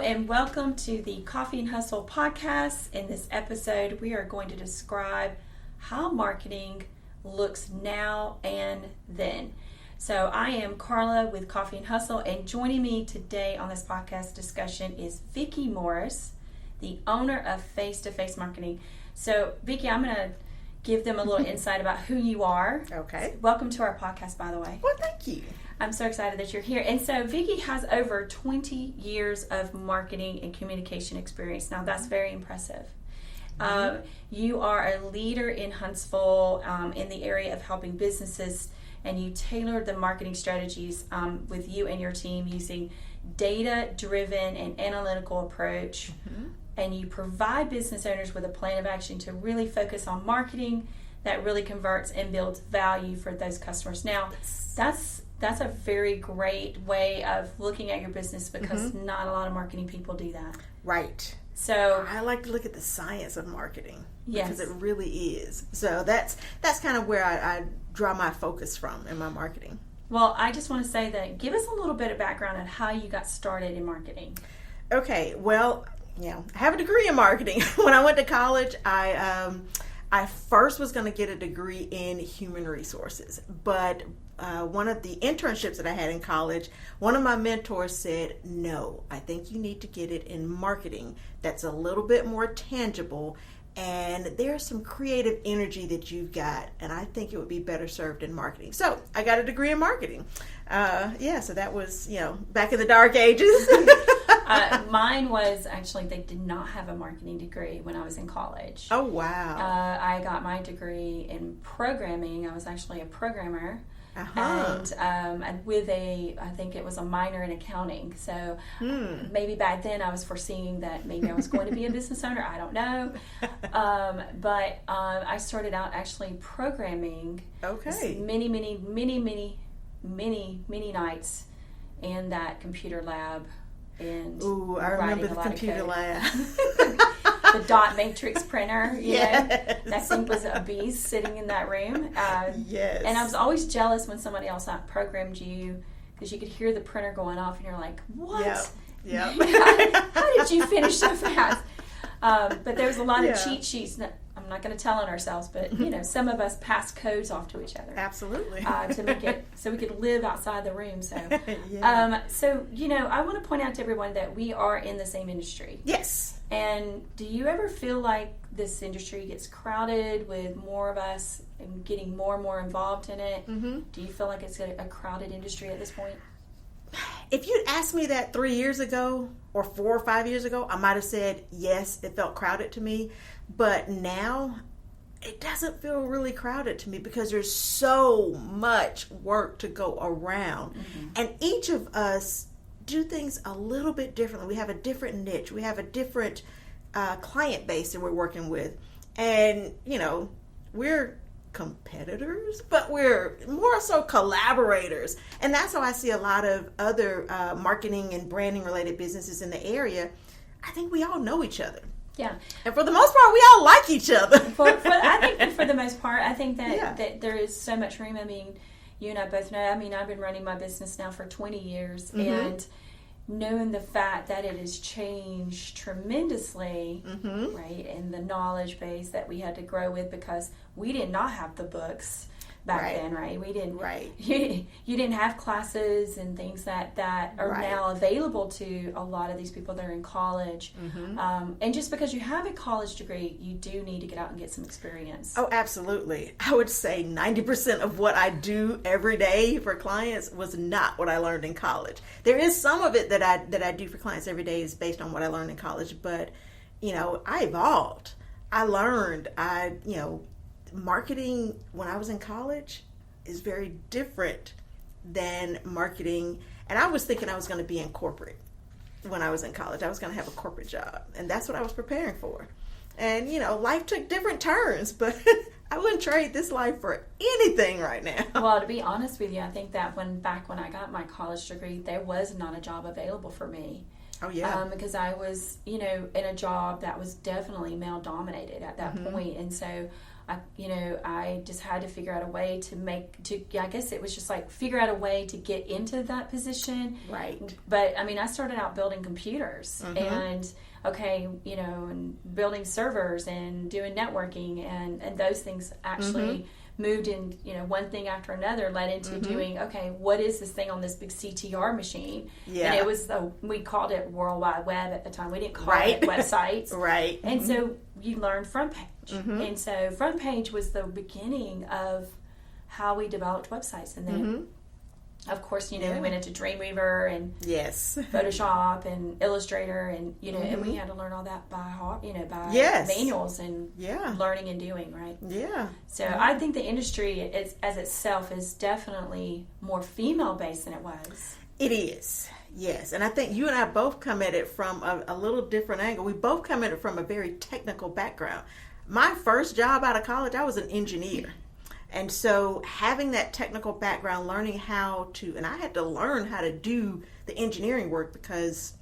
and welcome to the Coffee and Hustle podcast. In this episode, we are going to describe how marketing looks now and then. So I am Carla with Coffee and Hustle, and joining me today on this podcast discussion is Vicki Morris, the owner of Face-to-Face Marketing. So Vicki, I'm going to give them a little insight about who you are. Okay. Welcome to our podcast, by the way. Well, thank you. I'm so excited that you're here. And so Vicki has over 20 years of marketing and communication experience. Now, that's very impressive. You are a leader in Huntsville in the area of helping businesses, and you tailor the marketing strategies with you and your team using data-driven and analytical approach. And you provide business owners with a plan of action to really focus on marketing that really converts and builds value for those customers. Now, that's a very great way of looking at your business because not a lot of marketing people do that. Right. So I like to look at the science of marketing. Yes. Because it really is. So that's kind of where I draw my focus from in my marketing. Well, I just want to say that give us a little bit of background on how you got started in marketing. Okay. Well, I have a degree in marketing. When I went to college, I first was going to get a degree in human resources, but one of the internships that I had in college, one of my mentors said, no, I think you need to get it in marketing. That's a little bit more tangible, and there's some creative energy that you've got, and I think it would be better served in marketing. So I got a degree in marketing. So that was, back in the dark ages. Mine was actually, they did not have a marketing degree when I was in college. Oh, wow. I got my degree in programming. I was actually a programmer. And with I think it was a minor in accounting. So maybe back then I was foreseeing that maybe I was going to be a business owner. I don't know. But I started out actually programming. Okay. Many nights in that computer lab. And I remember the computer lab. The dot matrix printer, yes. That thing was a beast sitting in that room. Yes. And I was always jealous when somebody else programmed you because you could hear the printer going off and you're like, what? Yep. How did you finish so fast? But there was a lot of cheat sheets. I'm not going to tell on ourselves, but some of us pass codes off to each other. Absolutely. To make it so we could live outside the room. So, I want to point out to everyone that we are in the same industry. Yes. And do you ever feel like this industry gets crowded with more of us and getting more and more involved in it? Mm-hmm. Do you feel like it's a crowded industry at this point? If you'd asked me that 3 years ago or 4 or 5 years ago, I might have said, yes, it felt crowded to me. But now it doesn't feel really crowded to me because there's so much work to go around. Mm-hmm. And each of us do things a little bit differently. We have a different niche. We have a different client base that we're working with. And, we're competitors, but we're more so collaborators. And that's how I see a lot of other marketing and branding related businesses in the area. I think we all know each other. Yeah. And for the most part, we all like each other. I think for the most part, I think that there is so much room. I mean, you and I both know, I've been running my business now for 20 years, and knowing the fact that it has changed tremendously, right, and the knowledge base that we had to grow with because we did not have the books back then, right? We didn't. Right. You didn't have classes and things that are now available to a lot of these people that are in college. And just because you have a college degree, you do need to get out and get some experience. Oh, absolutely. I would say 90% of what I do every day for clients was not what I learned in college. There is some of it that I do for clients every day is based on what I learned in college, but I evolved. I learned. Marketing when I was in college is very different than marketing. And I was thinking I was going to be in corporate when I was in college. I was going to have a corporate job. And that's what I was preparing for. And, life took different turns, but I wouldn't trade this life for anything right now. Well, to be honest with you, I think that back when I got my college degree, there was not a job available for me. Oh, yeah. Because I was, in a job that was definitely male-dominated at that point. And so I just had to figure out a way I guess it was just like figure out a way to get into that position. Right. But I mean, I started out building computers and and building servers and doing networking and those things actually moved in, one thing after another led into doing, what is this thing on this big CTR machine? Yeah. And it was, we called it World Wide Web at the time. We didn't call it websites. Right. And so you learned front page. And so front page was the beginning of how we developed websites. And then, of course, we went into Dreamweaver and Photoshop and Illustrator and, and we had to learn all that by heart, by manuals and learning and doing, right? Yeah. So I think the industry as itself is definitely more female-based than it was. It is, yes. And I think you and I both come at it from a little different angle. We both come at it from a very technical background. My first job out of college, I was an engineer. And so having that technical background, learning how to, and I had to learn how to do the engineering work because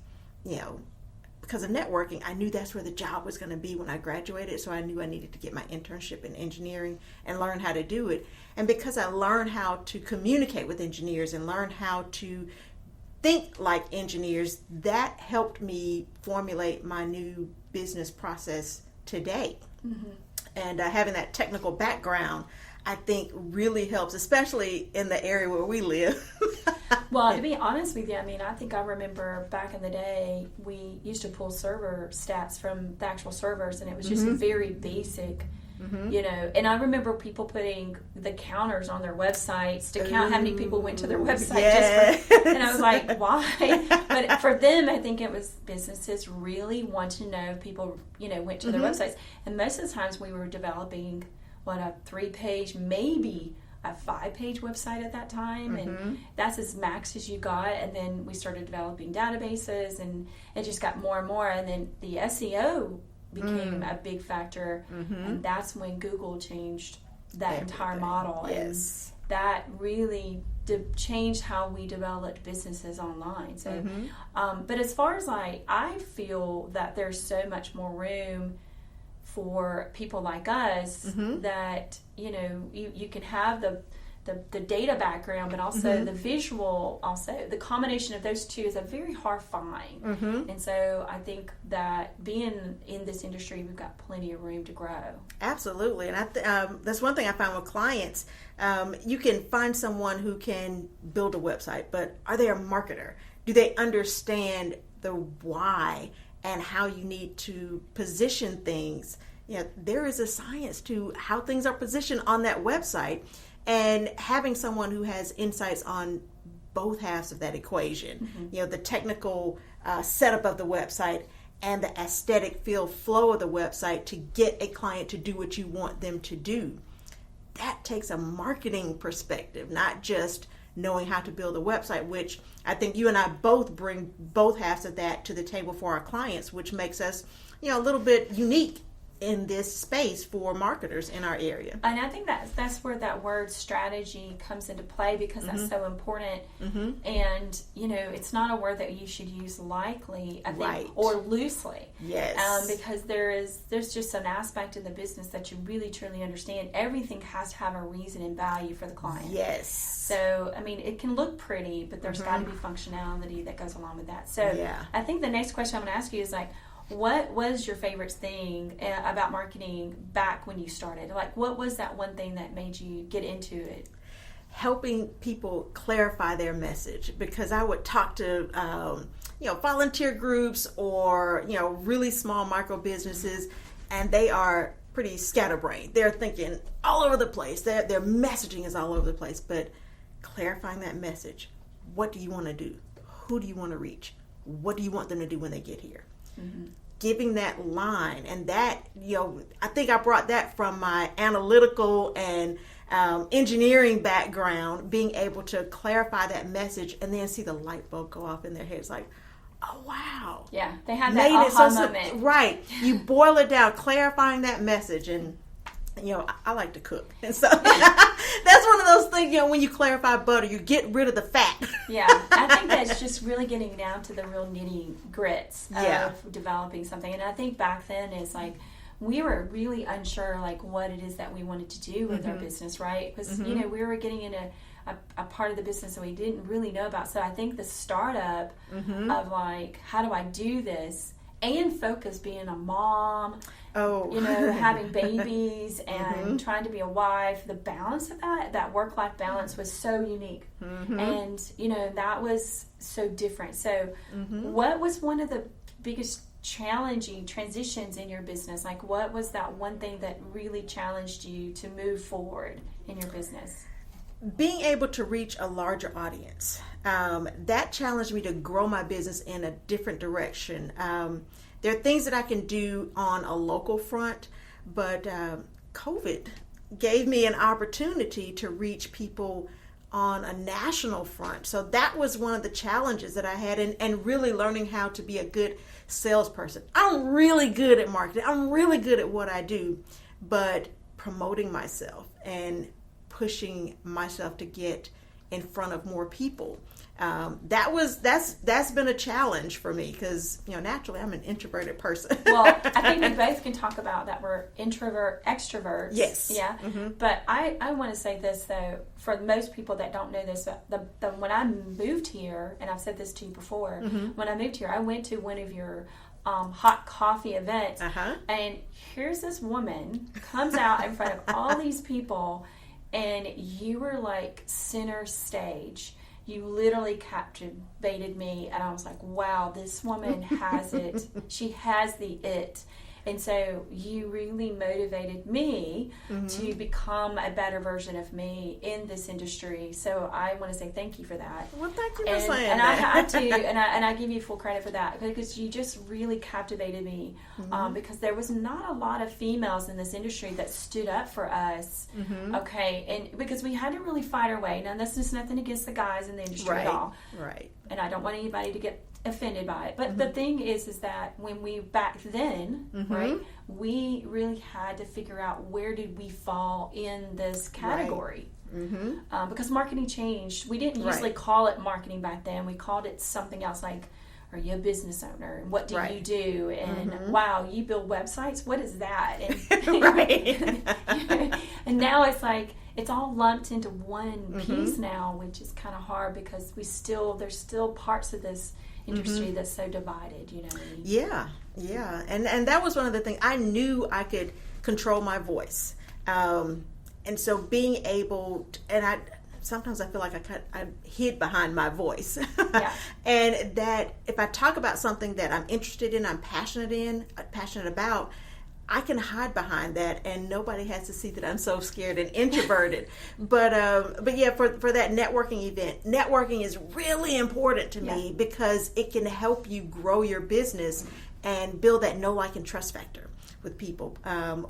of networking, I knew that's where the job was going to be when I graduated. So I knew I needed to get my internship in engineering and learn how to do it. And because I learned how to communicate with engineers and learn how to think like engineers, that helped me formulate my new business process today. And having that technical background, I think really helps, especially in the area where we live. Well, to be honest with you, I think I remember back in the day, we used to pull server stats from the actual servers, and it was just very basic, And I remember people putting the counters on their websites to count how many people went to their website. And I was like, why? But for them, I think it was businesses really want to know if people, went to their websites. And most of the times we were developing a 3-page, maybe a 5-page website at that time, and that's as max as you got. And then we started developing databases, and it just got more and more. And then the SEO became a big factor, and that's when Google changed that entire model. Yes. And that really changed how we developed businesses online. So, but as far as I feel that there's so much more room for people like us that you can have the data background, but also the visual. Also, the combination of those two is a very hard find. And so I think that being in this industry, we've got plenty of room to grow. Absolutely, and that's one thing I found with clients. You can find someone who can build a website, but are they a marketer? Do they understand the why and how you need to position things? There is a science to how things are positioned on that website, and having someone who has insights on both halves of that equation, the technical setup of the website and the aesthetic feel flow of the website to get a client to do what you want them to do. That takes a marketing perspective, not just knowing how to build a website, which I think you and I both bring both halves of that to the table for our clients, which makes us, a little bit unique in this space for marketers in our area. And I think that's where that word strategy comes into play, because that's so important. And it's not a word that you should use lightly, I think, or loosely. Yes. Because there's just an aspect of the business that you really truly understand. Everything has to have a reason and value for the client. Yes. So it can look pretty, but there's got to be functionality that goes along with that. So I think the next question I'm going to ask you is what was your favorite thing about marketing back when you started? What was that one thing that made you get into it? Helping people clarify their message, because I would talk to volunteer groups or really small micro businesses, and they are pretty scatterbrained. They're thinking all over the place. Their messaging is all over the place. But clarifying that message, what do you want to do? Who do you want to reach? What do you want them to do when they get here? Giving that line, and that I think I brought that from my analytical and engineering background, being able to clarify that message and then see the light bulb go off in their heads, oh wow, they had that aha moment. Right, you boil it down, clarifying that message. And I like to cook, and so that's one of those things. When you clarify butter, you get rid of the fat. I think that's just really getting down to the real nitty grits of developing something. And I think back then is we were really unsure like what it is that we wanted to do with our business, right? Because you know, we were getting in a part of the business that we didn't really know about. So I think the startup of like, how do I do this and focus being a mom, you know, having babies and trying to be a wife, the balance of that work-life balance was so unique. And, you know, that was so different. So what was one of the biggest challenging transitions in your business? Like, what was that one thing that really challenged you to move forward in your business? Being able to reach a larger audience. That challenged me to grow my business in a different direction. There are things that I can do on a local front, but COVID gave me an opportunity to reach people on a national front. So that was one of the challenges that I had, and really learning how to be a good salesperson. I'm really good at marketing. I'm really good at what I do, but promoting myself and pushing myself to get in front of more people. That's been a challenge for me because, you know, naturally I'm an introverted person. Well, I think we both can talk about that. We're extroverts. Yes. Yeah. But I want to say this though, for most people that don't know this, when I moved here, and I've said this to you before, when I moved here, I went to one of your hot coffee events, and here's this woman comes out in front of all these people, and you were like center stage. You literally captivated me, and I was like, wow, this woman has it. She has the it. And so you really motivated me to become a better version of me in this industry. So I want to say thank you for that. Well, thank you for saying and that. I do, and I give you full credit for that because you just really captivated me. Because there was not a lot of females in this industry that stood up for us. Okay, and because we had to really fight our way. Now, this is nothing against the guys in the industry at all. Right. And I don't want anybody to get offended by it, but the thing is that when we back then, right, we really had to figure out where did we fall in this category, because marketing changed. We didn't usually call it marketing back then. We called it something else, like, are you a business owner? And what do you do? And wow, you build websites? What is that? And, and now it's like it's all lumped into one piece now, which is kind of hard because there's still parts of this industry that's so divided, you know what I mean? Yeah. And that was one of the things. I knew I could control my voice. And so being able to, and sometimes I feel like I hid behind my voice. And that if I talk about something that I'm interested in, I'm passionate about, I can hide behind that, and nobody has to see that I'm so scared and introverted. But yeah, for that networking event, networking is really important to me because it can help you grow your business and build that know, like, and trust factor with people.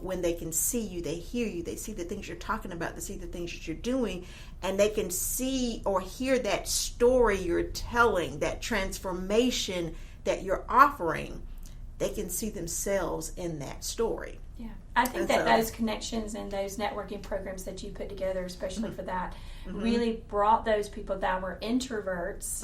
When they can see you, they hear you, they see the things you're talking about, they see the things that you're doing, and they can see or hear that story you're telling, that transformation that you're offering. They can see themselves in that story. Yeah, I think that those connections and those networking programs that you put together, especially for that, really brought those people that were introverts,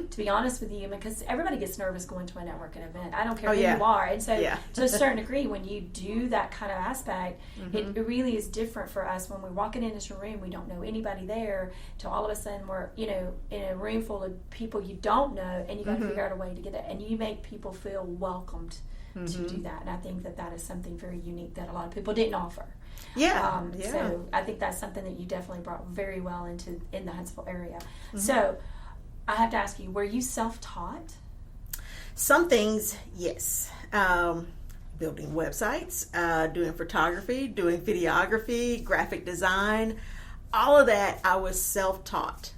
to be honest with you, because everybody gets nervous going to a networking event. I don't care who you are. And so to a certain degree, when you do that kind of aspect, it really is different for us. When we're walking in this room, we don't know anybody there, to all of a sudden we're, you know, in a room full of people you don't know, and you got to figure out a way to get it. And you make people feel welcomed to do that. And I think that is something very unique that a lot of people didn't offer. So I think that's something that you definitely brought very well in the Huntsville area. So I have to ask you, were you self-taught? Some things, yes. Building websites, doing photography, doing videography, graphic design, all of that I was self-taught.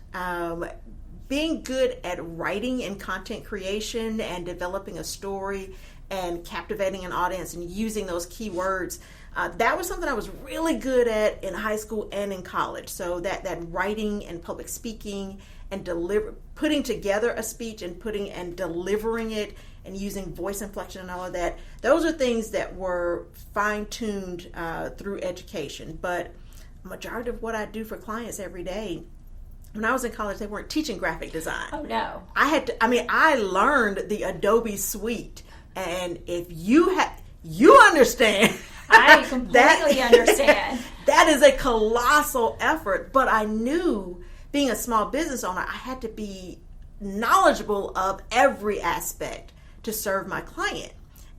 Being good at writing and content creation and developing a story and captivating an audience and using those keywords, that was something I was really good at in high school and in college. So that writing and public speaking and putting together a speech and delivering it and using voice inflection and all of that, those are things that were fine-tuned through education. But a majority of what I do for clients every day, when I was in college, they weren't teaching graphic design. Oh, no. I learned the Adobe suite. And if you understand I completely understand. That is a colossal effort, but I knew, being a small business owner, I had to be knowledgeable of every aspect to serve my client,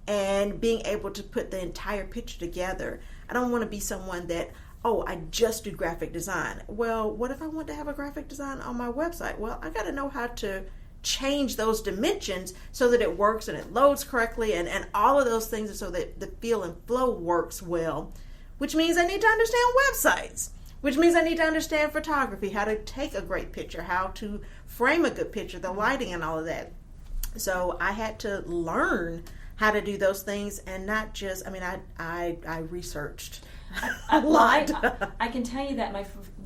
and being able to put the entire picture together. I don't want to be someone that, oh, I just do graphic design. Well, what if I want to have a graphic design on my website? Well, I got to know how to change those dimensions so that it works and it loads correctly, and all of those things, so that the feel and flow works well, which means I need to understand websites, which means I need to understand photography, how to take a great picture, how to frame a good picture, the lighting and all of that. So I had to learn how to do those things, and not just, I researched a lot. I can tell you that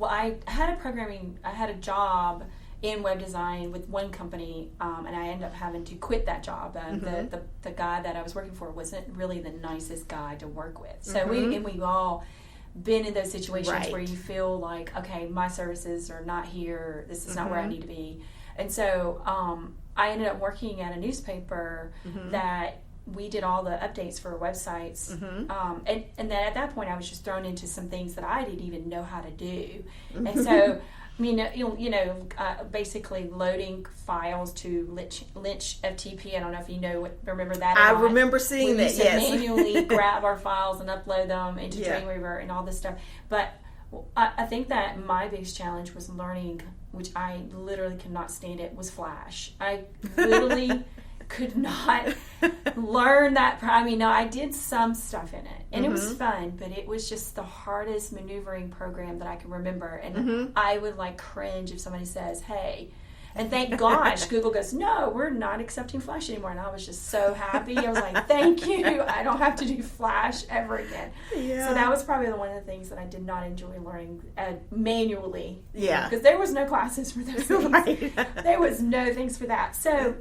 I had a job in web design with one company, and I ended up having to quit that job. The guy that I was working for wasn't really the nicest guy to work with. So we've all been in those situations where you feel like, okay, my services are not here. This is not where I need to be. And so I ended up working at a newspaper that we did all the updates for websites. And then at that point, I was just thrown into some things that I didn't even know how to do. And so, basically loading files to Lynch FTP. I don't know if you remember that. I remember seeing that, yes. We used to manually grab our files and upload them into Dreamweaver and all this stuff. But I think that my biggest challenge was learning, which I literally could not stand it, was Flash. I literally could not learn that. I did some stuff in it, and it was fun, but it was just the hardest maneuvering program that I can remember. And I would cringe if somebody says, hey, and thank gosh Google goes, no, we're not accepting Flash anymore. And I was just so happy. I was like, thank you, I don't have to do Flash ever again. So that was probably one of the things that I did not enjoy learning manually, because there was no classes for those things. There was no things for that. So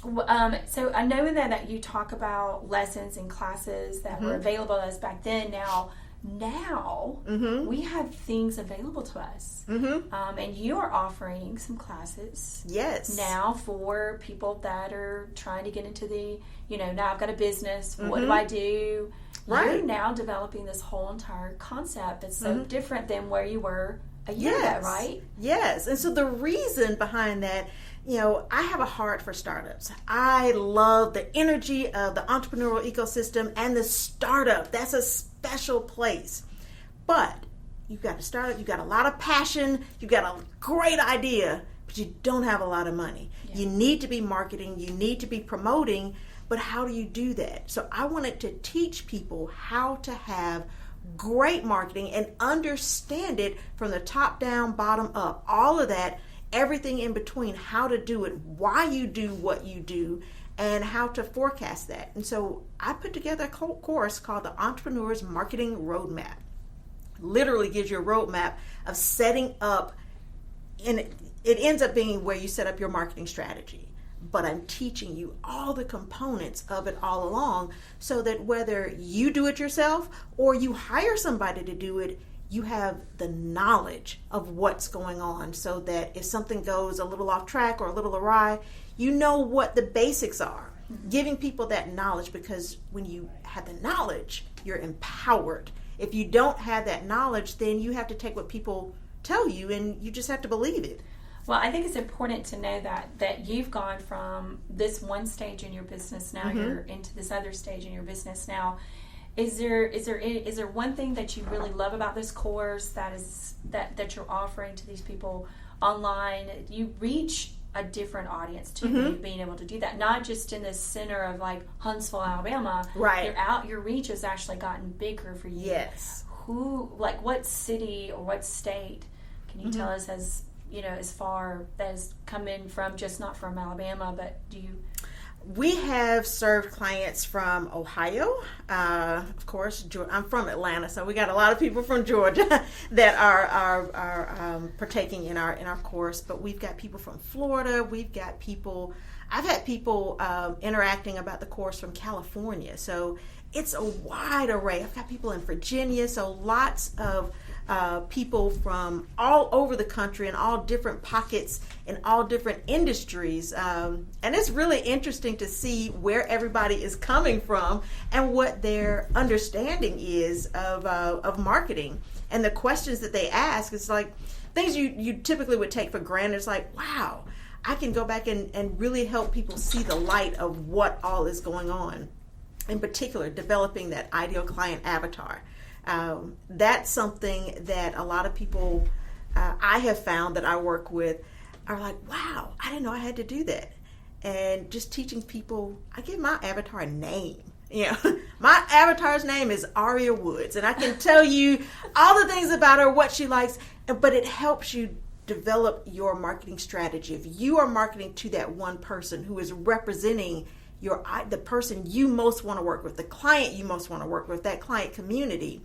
I know that you talk about lessons and classes that were available to us back then. Now we have things available to us, and you are offering some classes. Yes. Now for people that are trying to get into the, now I've got a business. What do I do? Right. You're now developing this whole entire concept that's so different than where you were a year ago, right? Yes. And so the reason behind that, I have a heart for startups. I love the energy of the entrepreneurial ecosystem, and the startup, that's a special place. But you've got to start up, you've got a lot of passion, you've got a great idea, but you don't have a lot of money. You need to be marketing, you need to be promoting, but how do you do that? So I wanted to teach people how to have great marketing and understand it from the top down, bottom up, all of that, everything in between, how to do it, why you do what you do, and how to forecast that. And so I put together a course called the Entrepreneur's Marketing Roadmap. Literally gives you a roadmap of setting up, and it ends up being where you set up your marketing strategy. But I'm teaching you all the components of it all along, so that whether you do it yourself or you hire somebody to do it, you have the knowledge of what's going on, so that if something goes a little off track or a little awry, you know what the basics are. Giving people that knowledge, because when you have the knowledge, you're empowered. If you don't have that knowledge, then you have to take what people tell you, and you just have to believe it. Well, I think it's important to know that you've gone from this one stage in your business, now you're into this other stage in your business now. Is there one thing that you really love about this course that you're offering to these people online? You reach a different audience too, being able to do that, not just in the center of Huntsville, Alabama. Right. Your reach has actually gotten bigger for you. Yes. What city or what state can you tell us has, as far as come in from, just not from Alabama, but do you? We have served clients from Ohio, of course. I'm from Atlanta, so we got a lot of people from Georgia that are partaking in our course. But we've got people from Florida. I've had people interacting about the course from California. So it's a wide array. I've got people in Virginia. So lots of people from all over the country in all different pockets in all different industries. And it's really interesting to see where everybody is coming from and what their understanding is of marketing. And the questions that they ask, it's like things you typically would take for granted. It's like, wow, I can go back and really help people see the light of what all is going on. In particular, developing that ideal client avatar. That's something that a lot of people I have found that I work with are like, wow, I didn't know I had to do that. And just teaching people, I give my avatar a name. My avatar's name is Aria Woods, and I can tell you all the things about her, what she likes, but it helps you develop your marketing strategy. If you are marketing to that one person who is representing the person you most want to work with, the client you most want to work with, that client community,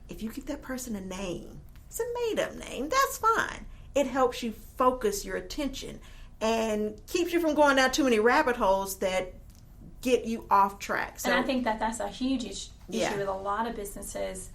if you give that person a name, it's a made-up name, that's fine. It helps you focus your attention and keeps you from going down too many rabbit holes that get you off track. So, and I think that's a huge issue with a lot of businesses,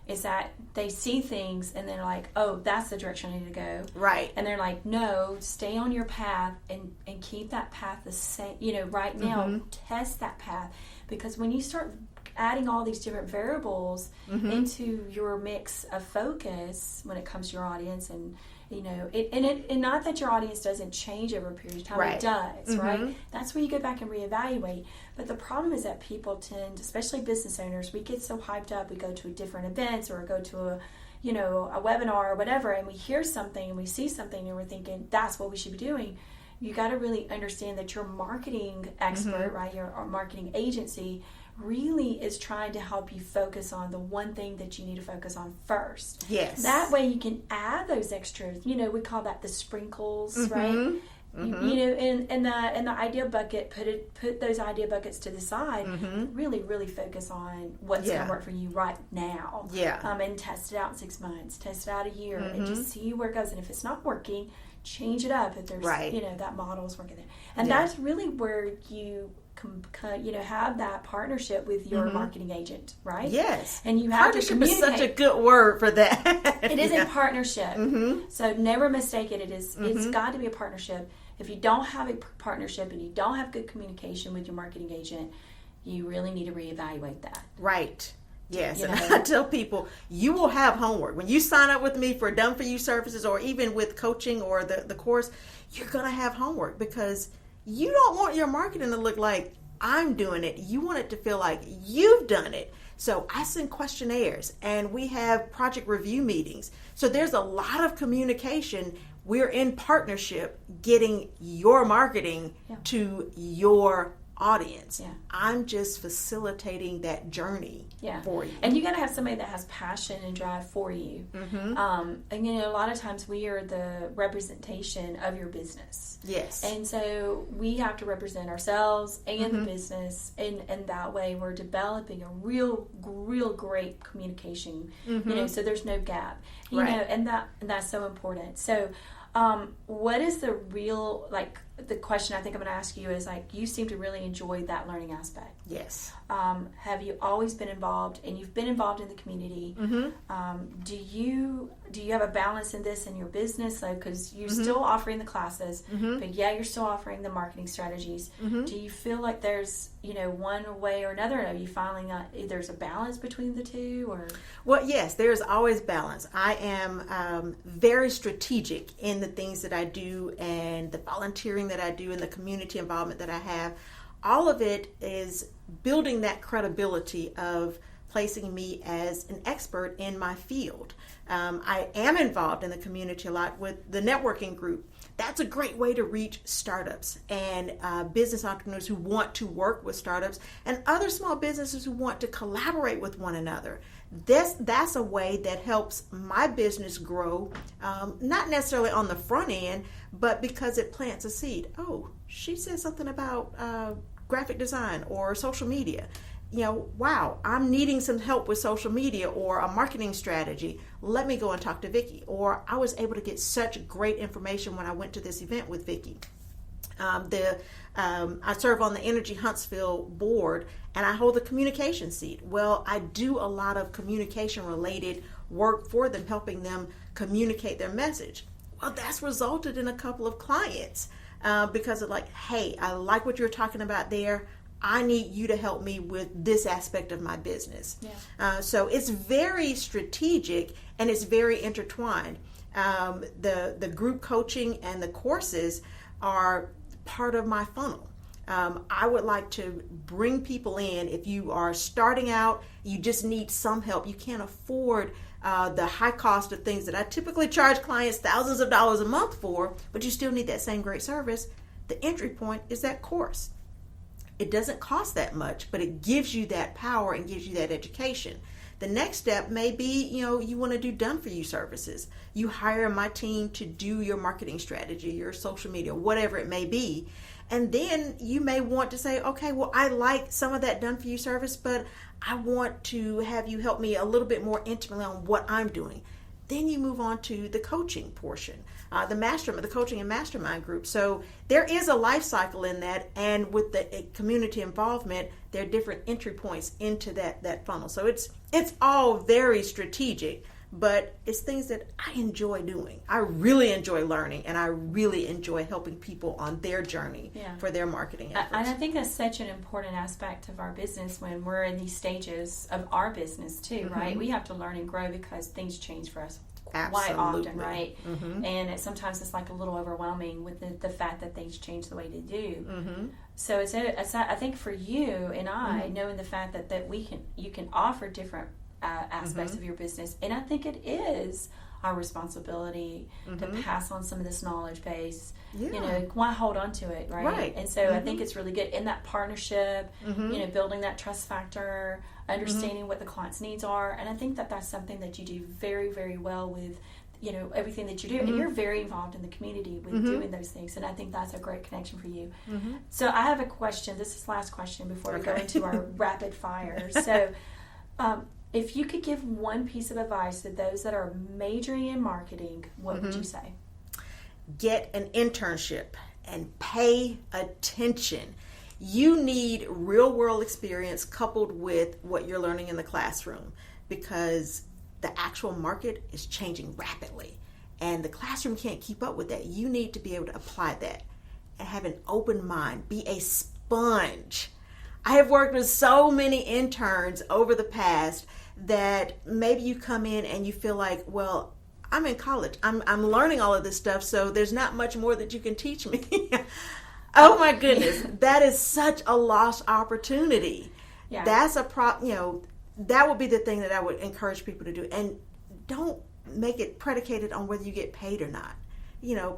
is that they see things and they're like, oh, that's the direction I need to go. Right. And they're like, no, stay on your path and keep that path the same. Right now, test that path. Because when you start adding all these different variables into your mix of focus when it comes to your audience, and and not that your audience doesn't change over a period of time, it does, right? That's where you go back and reevaluate. But the problem is that people tend, especially business owners, we get so hyped up, we go to different events or go to a webinar or whatever, and we hear something and we see something and we're thinking that's what we should be doing. You got to really understand that your marketing expert, right, your marketing agency really is trying to help you focus on the one thing that you need to focus on first. Yes. That way you can add those extras. We call that the sprinkles, right? In the idea bucket, put those idea buckets to the side. Really, really focus on what's going to work for you right now. And test it out in 6 months. Test it out a year, and just see where it goes. And if it's not working, change it up. If there's that model is working there, and that's really where you have that partnership with your marketing agent, right? Yes. And you have partnership is such a good word for that. It is a partnership. So never mistake it. It is. It's got to be a partnership. If you don't have a partnership and you don't have good communication with your marketing agent, you really need to reevaluate that. Right. Yes, and I tell people, you will have homework. When you sign up with me for Done For You services, or even with coaching or the course, you're going to have homework, because you don't want your marketing to look like I'm doing it. You want it to feel like you've done it. So I send questionnaires and we have project review meetings. So there's a lot of communication. We're in partnership getting your marketing to your audience. I'm just facilitating that journey for you. And you got to have somebody that has passion and drive for you. And a lot of times we are the representation of your business. Yes. And so we have to represent ourselves and the business, and that way we're developing a real great communication. So there's no gap. You know, and that's so important. So what is the real, the question I think I'm going to ask you is, you seem to really enjoy that learning aspect. Yes. Have you always been involved, and you've been involved in the community? Do you have a balance in this in your business? Because you're still offering the classes, but you're still offering the marketing strategies. Do you feel like there's, one way or another? Are you finding there's a balance between the two? Or? Well, yes, there's always balance. I am very strategic in the things that I do, and the volunteering that I do, and the community involvement that I have. All of it is building that credibility of placing me as an expert in my field. I am involved in the community a lot with the networking group. That's a great way to reach startups and business entrepreneurs who want to work with startups, and other small businesses who want to collaborate with one another. That's a way that helps my business grow, not necessarily on the front end, but because it plants a seed. Oh, she said something about graphic design or social media. Wow, I'm needing some help with social media or a marketing strategy. Let me go and talk to Vicki. Or I was able to get such great information when I went to this event with Vicki. I serve on the Energy Huntsville board, and I hold the communication seat. Well, I do a lot of communication related work for them, helping them communicate their message. Well, that's resulted in a couple of clients because of like, hey, I like what you're talking about there. I need you to help me with this aspect of my business. Yeah. So it's very strategic and it's very intertwined. The group coaching and the courses are part of my funnel. I would like to bring people in. If you are starting out, you just need some help. You can't afford the high cost of things that I typically charge clients thousands of dollars a month for, but you still need that same great service. The entry point is that course. It doesn't cost that much, but it gives you that power and gives you that education. The next step may be, you want to do done-for-you services. You hire my team to do your marketing strategy, your social media, whatever it may be. And then you may want to say, okay, well, I like some of that done-for-you service, but I want to have you help me a little bit more intimately on what I'm doing. Then you move on to the coaching portion, the coaching and mastermind group. So there is a life cycle in that, and with the community involvement, there are different entry points into that funnel. So it's all very strategic, but it's things that I enjoy doing. I really enjoy learning, and I really enjoy helping people on their journey for their marketing efforts. And I think that's such an important aspect of our business when we're in these stages of our business too, right? We have to learn and grow because things change for us quite often, right? And sometimes it's like a little overwhelming with the fact that things change the way they do. So I think for you and I, knowing the fact that you can offer different aspects of your business, and I think it is our responsibility to pass on some of this knowledge base. Why hold on to it, right? And so I think it's really good in that partnership, building that trust factor, understanding what the client's needs are. And I think that that's something that you do very, very well with, everything that you do. And you're very involved in the community with doing those things. And I think that's a great connection for you. So I have a question. This is the last question before we go into our rapid fire. So if you could give one piece of advice to those that are majoring in marketing, what would you say? Get an internship and pay attention. You need real world experience coupled with what you're learning in the classroom, because the actual market is changing rapidly and the classroom can't keep up with that. You need to be able to apply that and have an open mind. Be a sponge. I have worked with so many interns over the past that maybe you come in and you feel like, well, I'm in college. I'm learning all of this stuff, so there's not much more that you can teach me. Oh my goodness, that is such a lost opportunity. Yeah. That's that would be the thing that I would encourage people to do. And don't make it predicated on whether you get paid or not.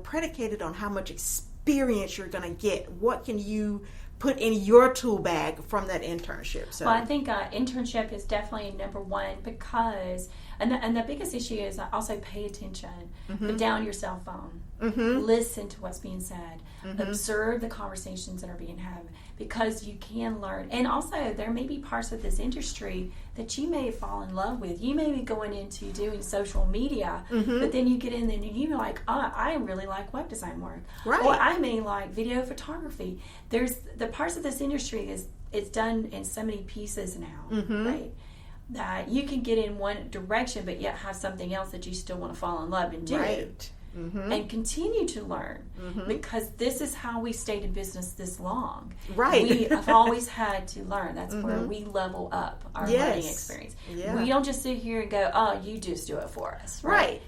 Predicated on how much experience you're going to get. What can you put in your tool bag from that internship? So, well, I think internship is definitely number one because, and the biggest issue is also pay attention. Put down your cell phone. Listen to what's being said. Observe the conversations that are being had, because you can learn. And also, there may be parts of this industry that you may fall in love with. You may be going into doing social media, but then you get in there and you're like, I really like web design work. Right. Or I may like video photography. There's the parts of this industry it's done in so many pieces now, right? That you can get in one direction, but yet have something else that you still want to fall in love and do. Right. And continue to learn, because this is how we stayed in business this long. Right. We have always had to learn. That's where we level up our learning experience. Yeah. We don't just sit here and go, oh, you just do it for us. Right.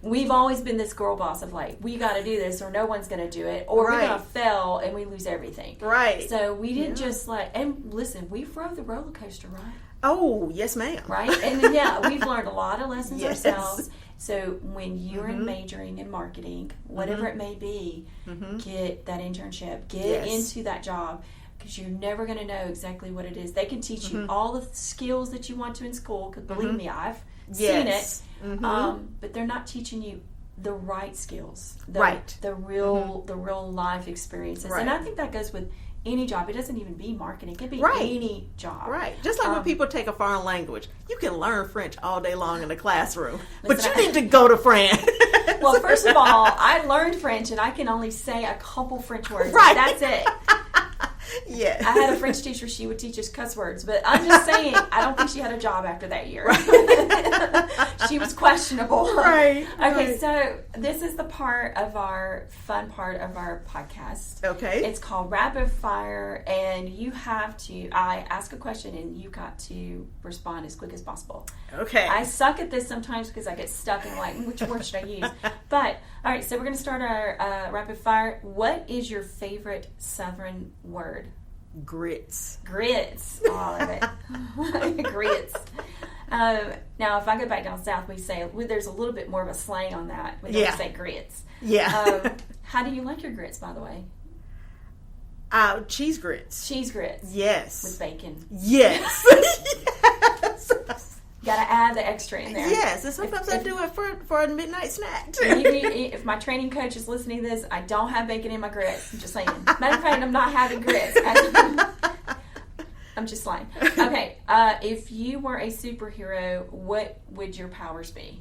We've always been this girl boss of like, we got to do this or no one's going to do it, or we're going to fail and we lose everything. Right. So we didn't just and listen, we've rode the roller coaster, right? Oh, yes, ma'am. Right? And we've learned a lot of lessons ourselves. So when you're in majoring in marketing, whatever it may be, get that internship, get into that job, because you're never going to know exactly what it is. They can teach you all the skills that you want to in school, because believe me, I've seen it, but they're not teaching you the right skills, the real life experiences. Right. And I think that goes with any job. It doesn't even be marketing. It can be any job. Right. Just like when people take a foreign language, you can learn French all day long in the classroom, but you need to go to France. Well, first of all, I learned French and I can only say a couple French words. Right. That's it. Yes. I had a French teacher, she would teach us cuss words, but I'm just saying, I don't think she had a job after that year. She was questionable. Right. Okay, so this is the fun part of our podcast. Okay. It's called Rapid Fire, and I ask a question, and you got to respond as quick as possible. Okay. I suck at this sometimes because I get stuck in like, which word should I use? But, all right, so we're going to start our rapid fire. What is your favorite Southern word? Grits. Grits. Oh, I love it. Grits. Now, if I go back down south, we say, there's a little bit more of a slang on that. We don't say grits. Yeah. How do you like your grits, by the way? Cheese grits. Cheese grits. Yes. With bacon. Yes. Yes. Got to add the extra in there. Yes, and sometimes I do it for a midnight snack. If my training coach is listening to this, I don't have bacon in my grits. I'm just saying. Matter of fact, I'm not having grits. I'm just lying. Okay, if you were a superhero, what would your powers be?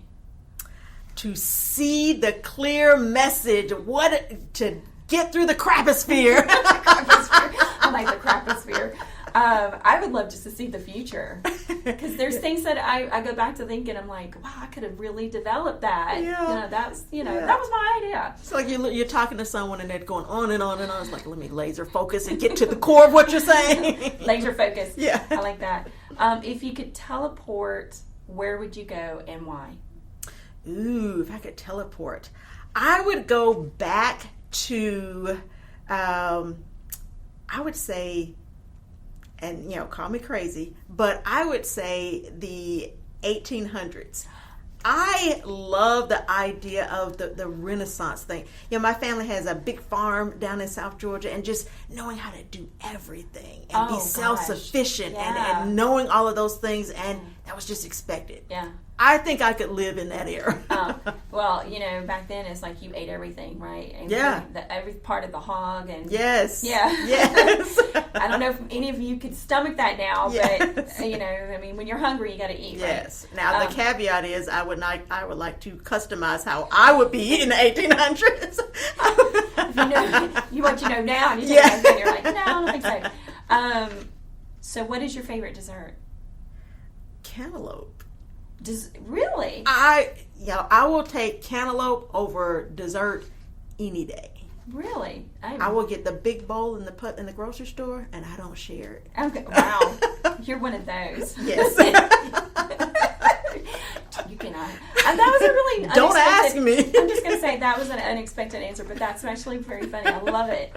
To see the clear message, to get through the craposphere. I like the craposphere. I would love just to see the future, because there's things that I go back to thinking, I'm like, wow, I could have really developed that. Yeah. That was my idea. It's like you're talking to someone and they're going on and on and on. It's like, let me laser focus and get to the core of what you're saying. Laser focus. Yeah. I like that. If you could teleport, where would you go and why? Ooh, if I could teleport, I would go back to, I would say, and call me crazy, but I would say the 1800s. I love the idea of the Renaissance thing. My family has a big farm down in South Georgia, and just knowing how to do everything and be self-sufficient and knowing all of those things, and that was just expected. Yeah. I think I could live in that era. Well, back then it's like you ate everything, right? And every part of the hog. And yes. Yeah. Yes. I don't know if any of you could stomach that now, but when you're hungry, you got to eat. Yes. Right? Now the caveat is I would like to customize how I would be in the 1800s. What you know now, and you take it, and you're like, no, I don't think so. So, what is your favorite dessert? Cantaloupe. Really? I will take cantaloupe over dessert any day. Really? I will get the big bowl in the grocery store, and I don't share it. Okay. Wow. You're one of those. Yes. You cannot. That was a really don't ask me. I'm just going to say that was an unexpected answer, but that's actually very funny. I love it.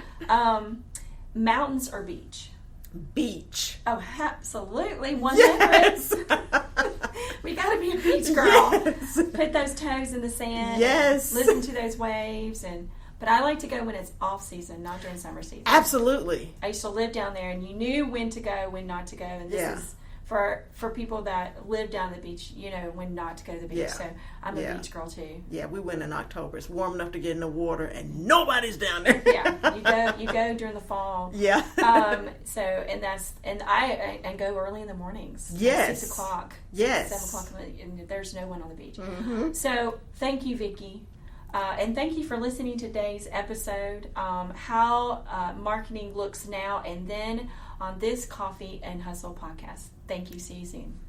Mountains or beach? Beach. Oh, absolutely. 100. Yes. We got to be a beach girl. Yes. Put those toes in the sand. Yes. Listen to those waves. But I like to go when it's off season, not during summer season. Absolutely. I used to live down there, and you knew when to go, when not to go. And this is for people that live down the beach, when not to go to the beach. Yeah. So I'm a beach girl too. Yeah, we went in October. It's warm enough to get in the water, and nobody's down there. Yeah, you go during the fall. Yeah. I go early in the mornings. Yes. 6 o'clock. Yes. 7 o'clock, and there's no one on the beach. Mm-hmm. So thank you, Vicki. And thank you for listening to today's episode, how marketing looks now and then on this Coffee and Hustle podcast. Thank you. See you soon.